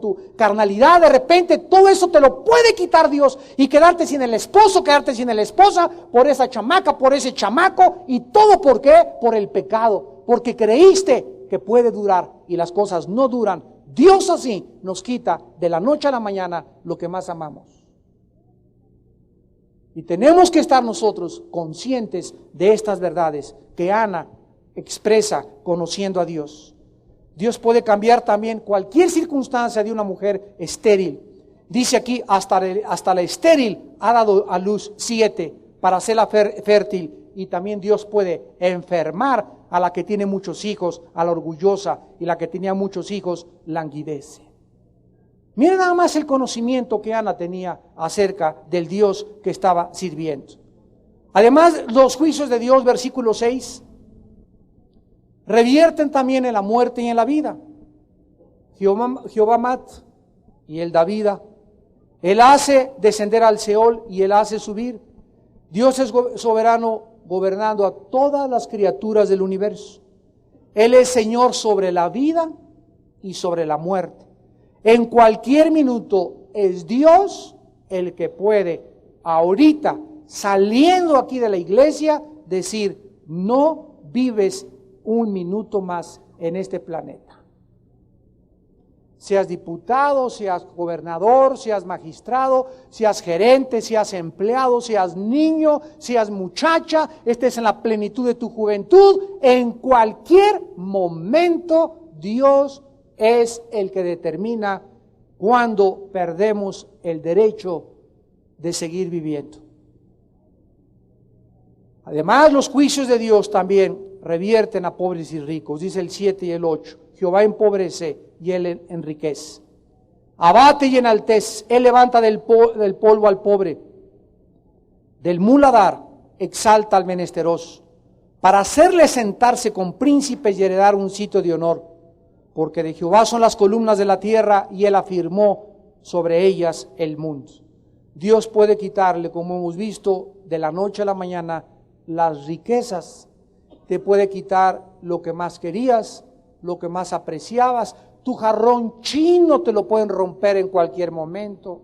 tu carnalidad. De repente todo eso te lo puede quitar Dios y quedarte sin el esposo, quedarte sin la esposa, por esa chamaca, por ese chamaco. ¿Y todo por qué? Por el pecado, porque creíste que puede durar y las cosas no duran. Dios así nos quita de la noche a la mañana lo que más amamos. Y tenemos que estar nosotros conscientes de estas verdades que Ana expresa conociendo a Dios. Dios puede cambiar también cualquier circunstancia de una mujer estéril. Dice aquí, hasta la estéril ha dado a luz 7 para hacerla fértil. Y también Dios puede enfermar a la que tiene muchos hijos, a la orgullosa, y la que tenía muchos hijos languidece. Miren nada más el conocimiento que Ana tenía acerca del Dios que estaba sirviendo. Además, los juicios de Dios, versículo 6, revierten también en la muerte y en la vida. Jehová mata y Él da vida. Él hace descender al Seol y Él hace subir. Dios es soberano, gobernando a todas las criaturas del universo. Él es Señor sobre la vida y sobre la muerte. En cualquier minuto es Dios el que puede, ahorita, saliendo aquí de la iglesia, decir, no vives un minuto más en este planeta. Seas diputado, seas gobernador, seas magistrado, seas gerente, seas empleado, seas niño, seas muchacha, estés en la plenitud de tu juventud, en cualquier momento Dios es el que determina cuándo perdemos el derecho de seguir viviendo. Además, los juicios de Dios también revierten a pobres y ricos. Dice el 7 y el 8. Jehová empobrece y Él enriquece. Abate y enaltece. Él levanta del polvo al pobre. Del muladar exalta al menesteroso, para hacerle sentarse con príncipes y heredar un sitio de honor. Porque de Jehová son las columnas de la tierra y Él afirmó sobre ellas el mundo. Dios puede quitarle, como hemos visto, de la noche a la mañana las riquezas. Te puede quitar lo que más querías, lo que más apreciabas. Tu jarrón chino te lo pueden romper en cualquier momento.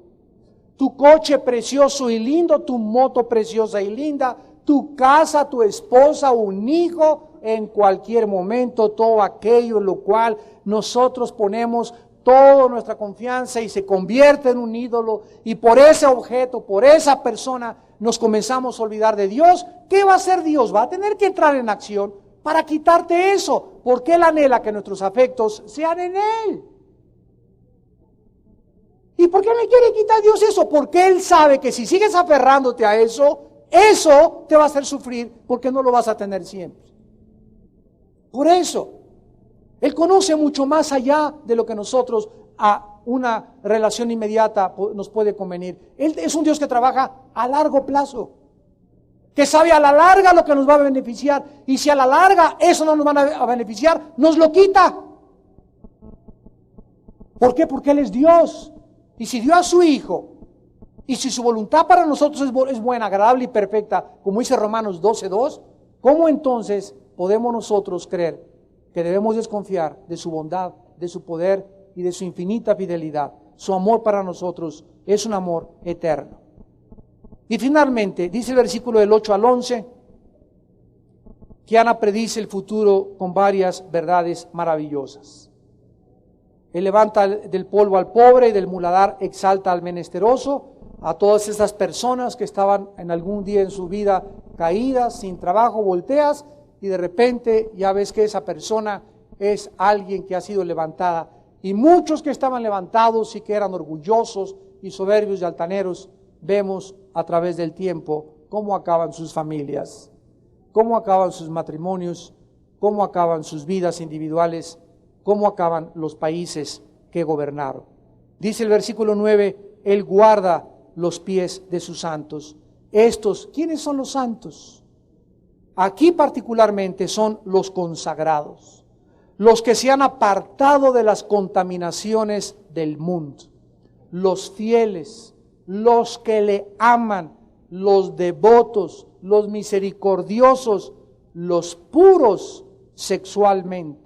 tu coche precioso y lindo, tu moto preciosa y linda, tu casa, tu esposa, un hijo, en cualquier momento, todo aquello en lo cual nosotros ponemos toda nuestra confianza y se convierte en un ídolo, y por ese objeto, por esa persona, nos comenzamos a olvidar de Dios. ¿Qué va a hacer Dios? Va a tener que entrar en acción para quitarte eso, porque Él anhela que nuestros afectos sean en Él. ¿Y por qué le quiere quitar Dios eso? Porque Él sabe que si sigues aferrándote a eso, eso te va a hacer sufrir, porque no lo vas a tener siempre. Por eso, Él conoce mucho más allá de lo que nosotros a una relación inmediata nos puede convenir. Él es un Dios que trabaja a largo plazo, que sabe a la larga lo que nos va a beneficiar, y si a la larga eso no nos va a beneficiar, nos lo quita. ¿Por qué? Porque Él es Dios, y si dio a su Hijo, y si su voluntad para nosotros es buena, agradable y perfecta, como dice Romanos 12:2, ¿cómo entonces podemos nosotros creer que debemos desconfiar de su bondad, de su poder y de su infinita fidelidad? Su amor para nosotros es un amor eterno. Y finalmente, dice el versículo del 8 al 11, que Ana predice el futuro con varias verdades maravillosas. Él levanta del polvo al pobre y del muladar exalta al menesteroso, a todas esas personas que estaban en algún día en su vida caídas, sin trabajo, volteas, y de repente ya ves que esa persona es alguien que ha sido levantada. Y muchos que estaban levantados y que eran orgullosos y soberbios y altaneros, vemos a través del tiempo cómo acaban sus familias, cómo acaban sus matrimonios, cómo acaban sus vidas individuales, cómo acaban los países que gobernaron. Dice el versículo 9, Él guarda los pies de sus santos. Estos, ¿quiénes son los santos? Aquí particularmente son los consagrados, los que se han apartado de las contaminaciones del mundo, los fieles, los que le aman, los devotos, los misericordiosos, los puros sexualmente.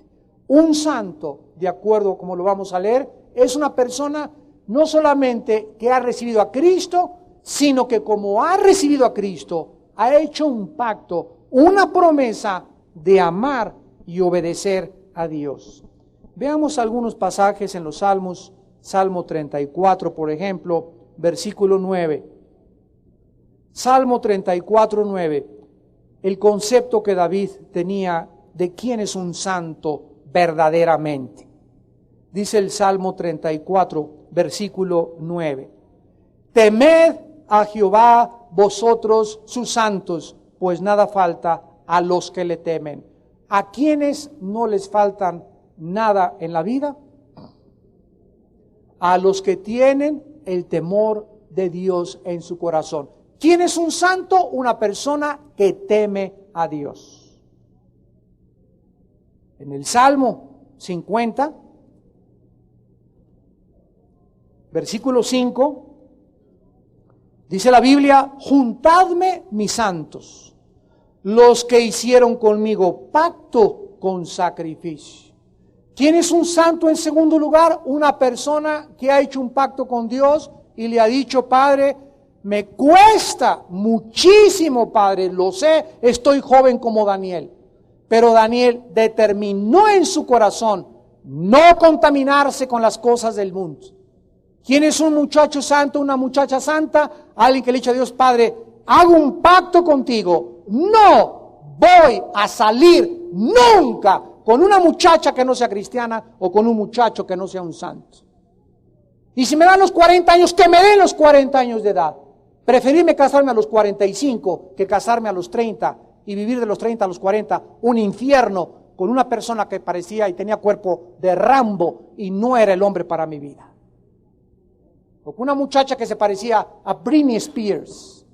Un santo, de acuerdo como lo vamos a leer, es una persona no solamente que ha recibido a Cristo, sino que como ha recibido a Cristo, ha hecho un pacto, una promesa de amar y obedecer a Dios. Veamos algunos pasajes en los Salmos. Salmo 34, por ejemplo, versículo 9. Salmo 34, 9. El concepto que David tenía de quién es un santo verdaderamente. Dice el Salmo 34, versículo 9. Temed a Jehová vosotros sus santos, pues nada falta a los que le temen. ¿A quienes no les faltan nada en la vida? A los que tienen el temor de Dios en su corazón. ¿Quién es un santo? Una persona que teme a Dios. En el Salmo 50, versículo 5, dice la Biblia, juntadme mis santos, los que hicieron conmigo pacto con sacrificio. ¿Quién es un santo en segundo lugar? Una persona que ha hecho un pacto con Dios y le ha dicho, Padre, me cuesta muchísimo, Padre, lo sé, estoy joven como Daniel. Pero Daniel determinó en su corazón no contaminarse con las cosas del mundo. ¿Quién es un muchacho santo, una muchacha santa? Alguien que le ha dicho a Dios, Padre, hago un pacto contigo, no voy a salir nunca con una muchacha que no sea cristiana o con un muchacho que no sea un santo. Y si me dan los 40 años, que me den los 40 años de edad. Preferirme casarme a los 45 que casarme a los 30 y vivir de los 30 a los 40 un infierno con una persona que parecía y tenía cuerpo de Rambo y no era el hombre para mi vida. O con una muchacha que se parecía a Britney Spears,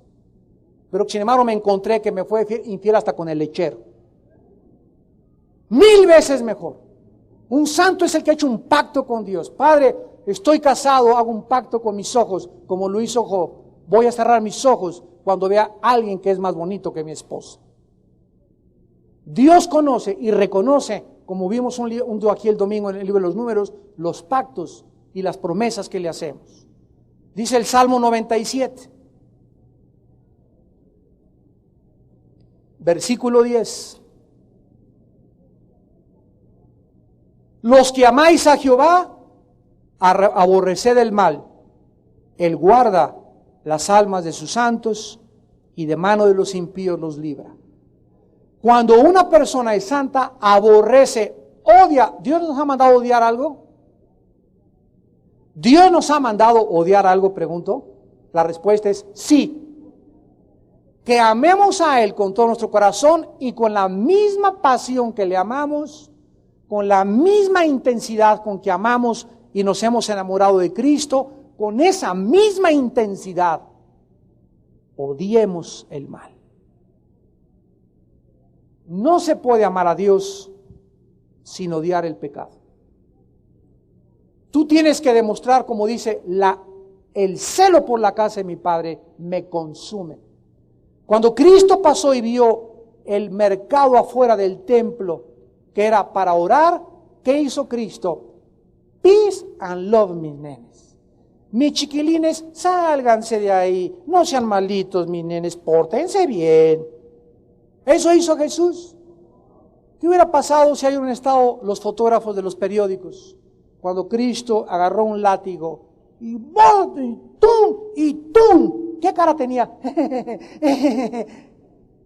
pero sin embargo me encontré que me fue infiel hasta con el lechero. 1000 veces mejor. Un santo es el que ha hecho un pacto con Dios. Padre, estoy casado, hago un pacto con mis ojos, como lo hizo Job. Voy a cerrar mis ojos cuando vea a alguien que es más bonito que mi esposa. Dios conoce y reconoce, como vimos aquí el domingo en el libro de los Números, los pactos y las promesas que le hacemos. Dice el Salmo 97, versículo 10. Los que amáis a Jehová, aborreced el mal. Él guarda las almas de sus santos y de mano de los impíos los libra. Cuando una persona es santa, aborrece, odia. ¿Dios nos ha mandado odiar algo? ¿Dios nos ha mandado odiar algo? Pregunto. La respuesta es sí. Que amemos a Él con todo nuestro corazón y con la misma pasión que le amamos, con la misma intensidad con que amamos y nos hemos enamorado de Cristo, con esa misma intensidad, odiemos el mal. No se puede amar a Dios sin odiar el pecado. Tú tienes que demostrar, como dice, el celo por la casa de mi Padre me consume. Cuando Cristo pasó y vio el mercado afuera del templo, que era para orar, ¿qué hizo Cristo? Peace and love, mis nenes. Mis chiquilines, sálganse de ahí. No sean malitos, mis nenes, pórtense bien. Eso hizo Jesús. ¿Qué hubiera pasado si hubieran estado los fotógrafos de los periódicos? Cuando Cristo agarró un látigo y ¡bum! Y ¡tum! Y ¡tum! ¿Qué cara tenía?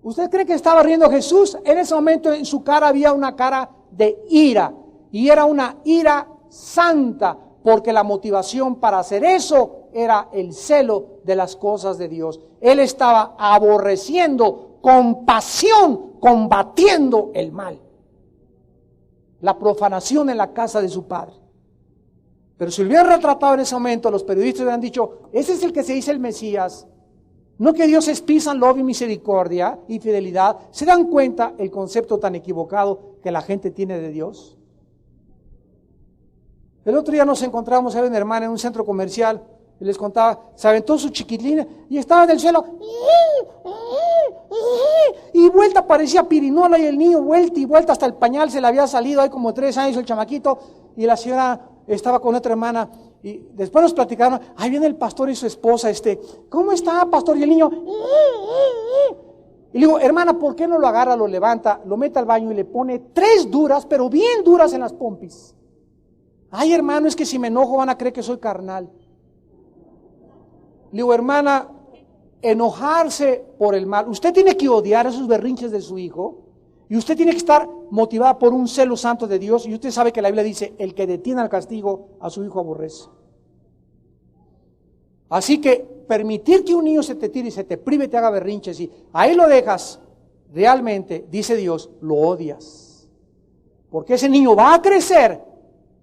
¿Usted cree que estaba riendo Jesús? En ese momento en su cara había una cara de ira. Y era una ira santa, porque la motivación para hacer eso era el celo de las cosas de Dios. Él estaba aborreciendo con pasión, combatiendo el mal. La profanación en la casa de su padre. Pero si lo hubieran retratado en ese momento, los periodistas hubieran dicho, ese es el que se dice el Mesías. No que Dios es peace and love y misericordia y fidelidad. ¿Se dan cuenta el concepto tan equivocado que la gente tiene de Dios? El otro día nos encontramos a una hermana en un centro comercial y les contaba, se aventó su chiquitlina y estaba en el suelo y vuelta, parecía pirinola, y el niño vuelta y vuelta, hasta el pañal se le había salido, hay como 3 años el chamaquito, y la señora estaba con otra hermana y después nos platicaron, ahí viene el pastor y su esposa, ¿cómo está, pastor? Y el niño, y le digo, hermana, ¿por qué no lo agarra, lo levanta, lo mete al baño y le pone 3 duras, pero bien duras en las pompis? Ay, hermano, es que si me enojo van a creer que soy carnal. Le digo, hermana, enojarse por el mal. Usted tiene que odiar esos berrinches de su hijo y usted tiene que estar motivada por un celo santo de Dios. Y usted sabe que la Biblia dice, el que detiene al castigo a su hijo aborrece. Así que permitir que un niño se te tire y se te prive, te haga berrinches y ahí lo dejas, realmente, dice Dios, lo odias. Porque ese niño va a crecer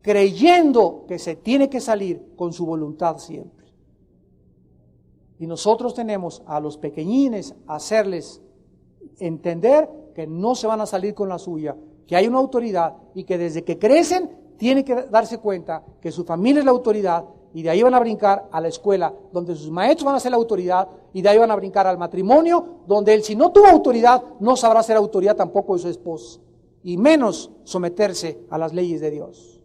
creyendo que se tiene que salir con su voluntad siempre. Y nosotros tenemos a los pequeñines hacerles entender que no se van a salir con la suya, que hay una autoridad y que desde que crecen tienen que darse cuenta que su familia es la autoridad y de ahí van a brincar a la escuela donde sus maestros van a ser la autoridad y de ahí van a brincar al matrimonio donde él, si no tuvo autoridad, no sabrá ser autoridad tampoco de su esposa y menos someterse a las leyes de Dios.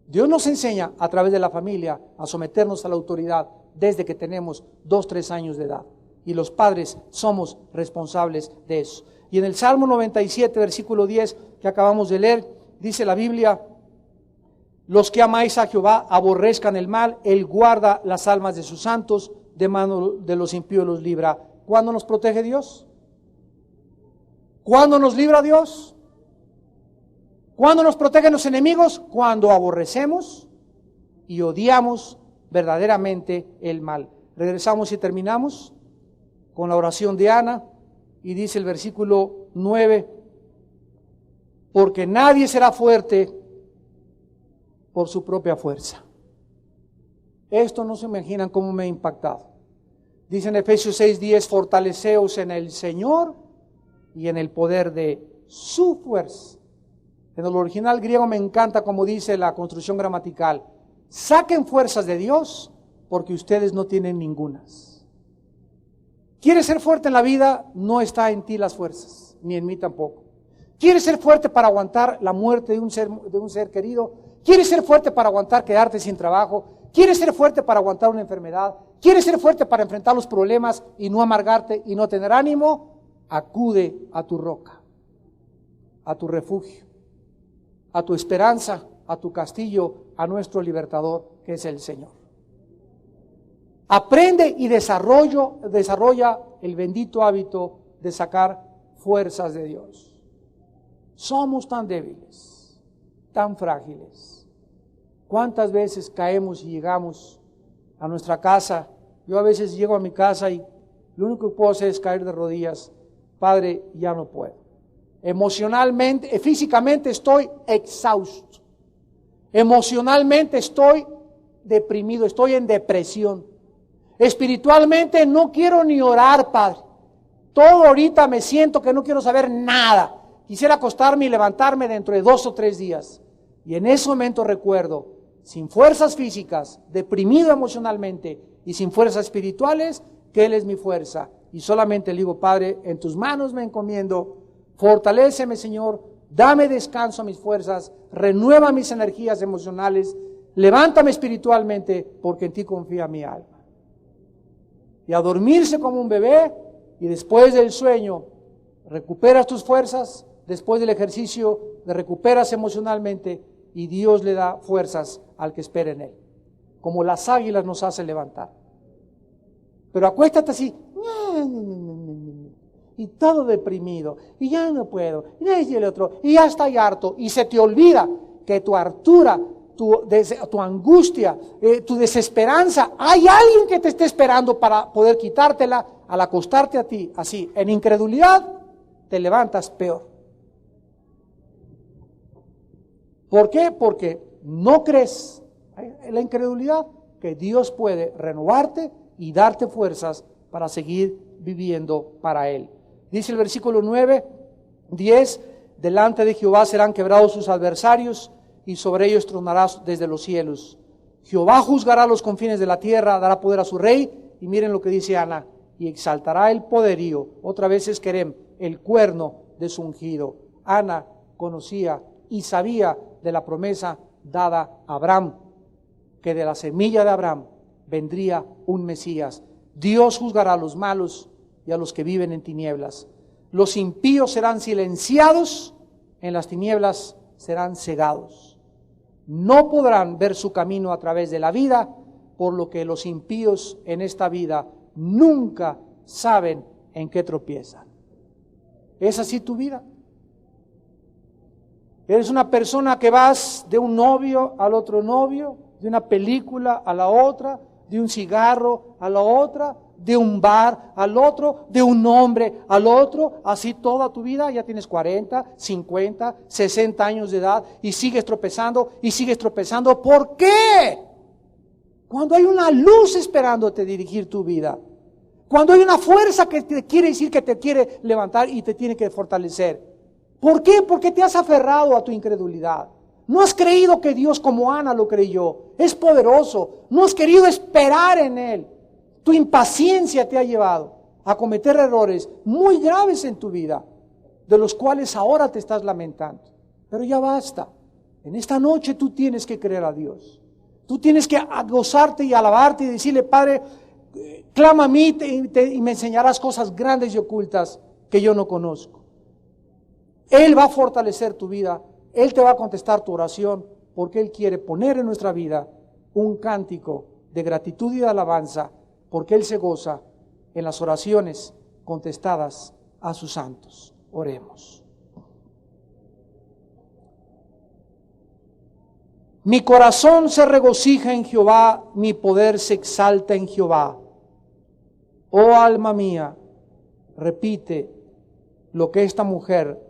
Dios nos enseña a través de la familia a someternos a la autoridad desde que tenemos 2, 3 años de edad. Y los padres somos responsables de eso. Y en el Salmo 97, versículo 10, que acabamos de leer, dice la Biblia, los que amáis a Jehová aborrezcan el mal, Él guarda las almas de sus santos, de mano de los impíos los libra. ¿Cuándo nos protege Dios? ¿Cuándo nos libra Dios? ¿Cuándo nos protegen los enemigos? Cuando aborrecemos y odiamos verdaderamente el mal. Regresamos y terminamos con la oración de Ana y dice el versículo 9, porque nadie será fuerte por su propia fuerza. Esto no se imaginan cómo me ha impactado. Dice en Efesios 6:10, fortaleceos en el Señor y en el poder de su fuerza. En el original griego me encanta como dice la construcción gramatical. Saquen fuerzas de Dios porque ustedes no tienen ningunas. ¿Quieres ser fuerte en la vida? No está en ti las fuerzas, ni en mí tampoco. ¿Quieres ser fuerte para aguantar la muerte de un ser querido? ¿Quieres ser fuerte para aguantar quedarte sin trabajo? ¿Quieres ser fuerte para aguantar una enfermedad? ¿Quieres ser fuerte para enfrentar los problemas y no amargarte y no tener ánimo? Acude a tu roca, a tu refugio, a tu esperanza, a tu castillo, a nuestro libertador, que es el Señor. Aprende y desarrolla el bendito hábito de sacar fuerzas de Dios. Somos tan débiles, tan frágiles. ¿Cuántas veces caemos y llegamos a nuestra casa? Yo a veces llego a mi casa y lo único que puedo hacer es caer de rodillas. Padre, ya no puedo. Emocionalmente, físicamente estoy exhausto. Emocionalmente estoy deprimido, estoy en depresión. Espiritualmente no quiero ni orar, Padre. Todo ahorita me siento que no quiero saber nada. Quisiera acostarme y levantarme dentro de 2 o 3 días. Y en ese momento recuerdo, sin fuerzas físicas, deprimido emocionalmente y sin fuerzas espirituales, que Él es mi fuerza. Y solamente le digo, Padre, en tus manos me encomiendo, fortaléceme, Señor, dame descanso a mis fuerzas, renueva mis energías emocionales, levántame espiritualmente, porque en ti confía mi alma. Y a dormirse como un bebé, y después del sueño, recuperas tus fuerzas, después del ejercicio, te recuperas emocionalmente, y Dios le da fuerzas al que espera en Él. Como las águilas nos hace levantar. Pero acuéstate así, y todo deprimido, y ya no puedo, y el otro, y ya está harto, y se te olvida que tu hartura, tu angustia, tu desesperanza, hay alguien que te esté esperando para poder quitártela al acostarte a ti, así, en incredulidad, te levantas peor. ¿Por qué? Porque no crees en la incredulidad que Dios puede renovarte y darte fuerzas para seguir viviendo para Él. Dice el versículo 9:10, delante de Jehová serán quebrados sus adversarios y sobre ellos tronará desde los cielos. Jehová juzgará los confines de la tierra, dará poder a su rey, y miren lo que dice Ana, y exaltará el poderío, otra vez es Querem, el cuerno de su ungido. Ana conocía y sabía de la promesa dada a Abraham, que de la semilla de Abraham vendría un Mesías. Dios juzgará a los malos y a los que viven en tinieblas. Los impíos serán silenciados, en las tinieblas serán cegados. No podrán ver su camino a través de la vida, por lo que los impíos en esta vida nunca saben en qué tropiezan. ¿Es así tu vida? ¿Eres una persona que vas de un novio al otro novio, de una película a la otra, de un cigarro a la otra, de un bar al otro, de un hombre al otro, así toda tu vida? Ya tienes 40, 50, 60 años de edad y sigues tropezando y sigues tropezando. ¿Por qué? Cuando hay una luz esperándote dirigir tu vida, cuando hay una fuerza que te quiere decir que te quiere levantar y te tiene que fortalecer. ¿Por qué? Porque te has aferrado a tu incredulidad. No has creído que Dios, como Ana lo creyó, es poderoso. No has querido esperar en Él. Tu impaciencia te ha llevado a cometer errores muy graves en tu vida, de los cuales ahora te estás lamentando. Pero ya basta. En esta noche tú tienes que creer a Dios. Tú tienes que gozarte y alabarte y decirle, Padre, clama a mí y me enseñarás cosas grandes y ocultas que yo no conozco. Él va a fortalecer tu vida, Él te va a contestar tu oración, porque Él quiere poner en nuestra vida un cántico de gratitud y de alabanza, porque Él se goza en las oraciones contestadas a sus santos. Oremos. Mi corazón se regocija en Jehová, mi poder se exalta en Jehová. Oh alma mía, repite lo que esta mujer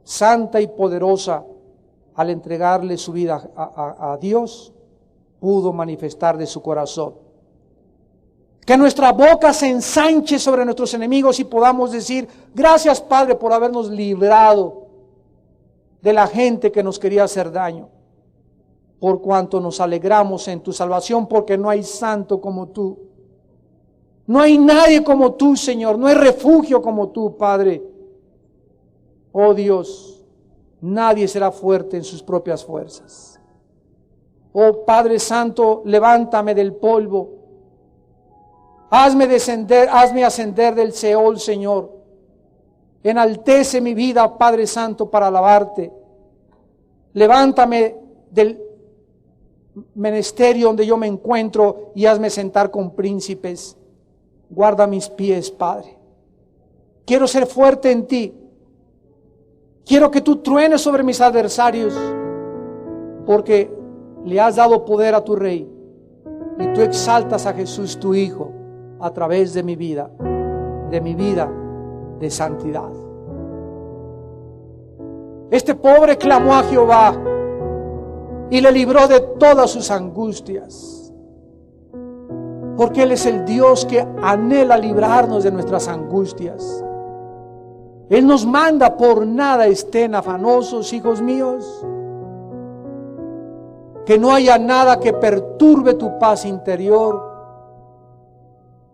santa y poderosa, al entregarle su vida a Dios, pudo manifestar de su corazón. Que nuestra boca se ensanche sobre nuestros enemigos y podamos decir, gracias Padre por habernos librado de la gente que nos quería hacer daño. Por cuanto nos alegramos en tu salvación, porque no hay santo como tú. No hay nadie como tú, Señor, no hay refugio como tú, Padre. Oh Dios, nadie será fuerte en sus propias fuerzas. Oh Padre Santo, levántame del polvo. Hazme ascender del Seol, Señor. Enaltece mi vida, Padre Santo, para alabarte. Levántame del menesterio donde yo me encuentro y hazme sentar con príncipes. Guarda mis pies, Padre. Quiero ser fuerte en ti. Quiero que tú truenes sobre mis adversarios, porque le has dado poder a tu Rey y tú exaltas a Jesús, tu Hijo, a través de mi vida de santidad. Este pobre clamó a Jehová y le libró de todas sus angustias, porque Él es el Dios que anhela librarnos de nuestras angustias. Él nos manda: por nada estén afanosos, hijos míos, que no haya nada que perturbe tu paz interior.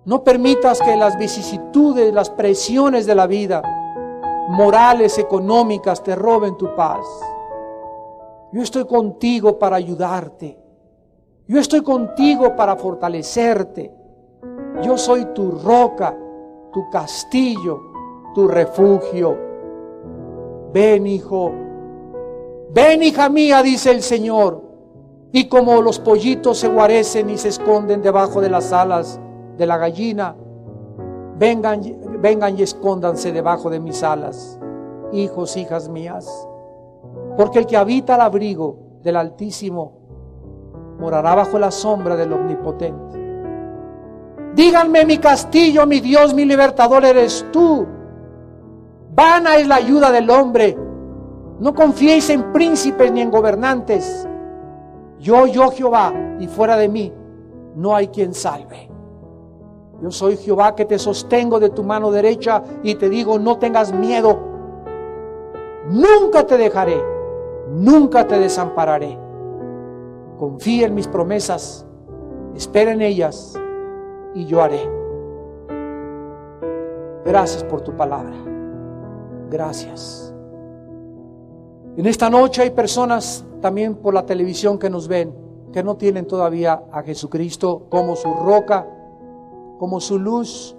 No permitas que las vicisitudes, las presiones de la vida, morales, económicas, te roben tu paz. Yo estoy contigo para ayudarte. Yo estoy contigo para fortalecerte. Yo soy tu roca, tu castillo, tu refugio. Ven, hijo. Ven, hija mía, dice el Señor. Y como los pollitos se guarecen y se esconden debajo de las alas de la gallina, vengan y escóndanse debajo de mis alas, hijos, hijas mías. Porque el que habita al abrigo del Altísimo morará bajo la sombra del Omnipotente. Díganme: mi castillo, mi Dios, mi libertador eres tú. Vana es la ayuda del hombre. No confiéis en príncipes ni en gobernantes. Yo Jehová, y fuera de mí no hay quien salve. Yo soy Jehová, que te sostengo de tu mano derecha y te digo: no tengas miedo. Nunca te dejaré, nunca te desampararé. Confía en mis promesas, espera en ellas y yo haré. Gracias por tu palabra. Gracias. En esta noche hay personas también por la televisión que nos ven, que no tienen todavía a Jesucristo como su roca, como su luz,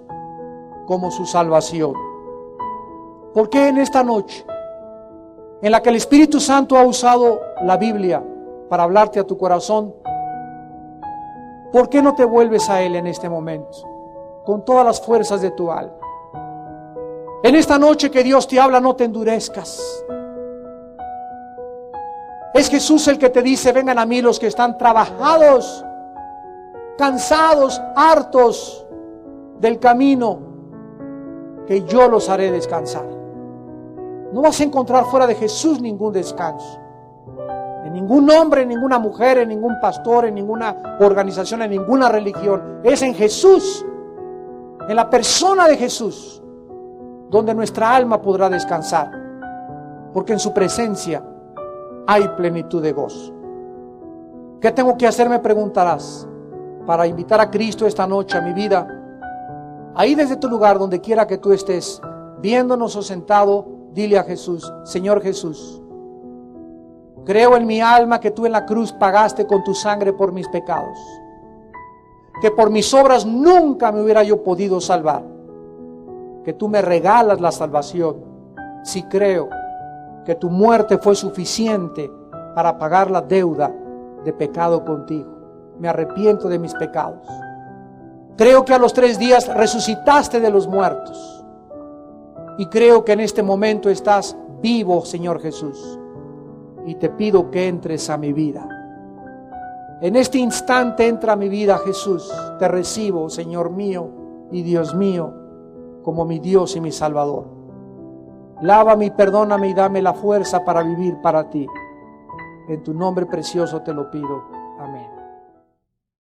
como su salvación. ¿Por qué en esta noche, en la que el Espíritu Santo ha usado la Biblia para hablarte a tu corazón, por qué no te vuelves a Él en este momento, con todas las fuerzas de tu alma? En esta noche que Dios te habla, no te endurezcas. Es Jesús el que te dice: vengan a mí los que están trabajados, cansados, hartos del camino, que yo los haré descansar. No vas a encontrar fuera de Jesús ningún descanso. En ningún hombre, en ninguna mujer, en ningún pastor, en ninguna organización, en ninguna religión. Es en Jesús, en la persona de Jesús, donde nuestra alma podrá descansar, porque en su presencia hay plenitud de gozo. ¿Qué tengo que hacer?, me preguntarás, para invitar a Cristo esta noche a mi vida. Ahí desde tu lugar, donde quiera que tú estés, viéndonos o sentado, dile a Jesús: Señor Jesús, creo en mi alma que tú en la cruz pagaste con tu sangre por mis pecados, que por mis obras nunca me hubiera yo podido salvar, que tú me regalas la salvación. Si creo que tu muerte fue suficiente para pagar la deuda de pecado contigo, me arrepiento de mis pecados. Creo que a los 3 días resucitaste de los muertos, y creo que en este momento estás vivo, Señor Jesús, y te pido que entres a mi vida. En este instante entra a mi vida, Jesús. Te recibo, Señor mío y Dios mío, como mi Dios y mi Salvador. Lávame y perdóname y dame la fuerza para vivir para ti. En tu nombre precioso te lo pido. Amén.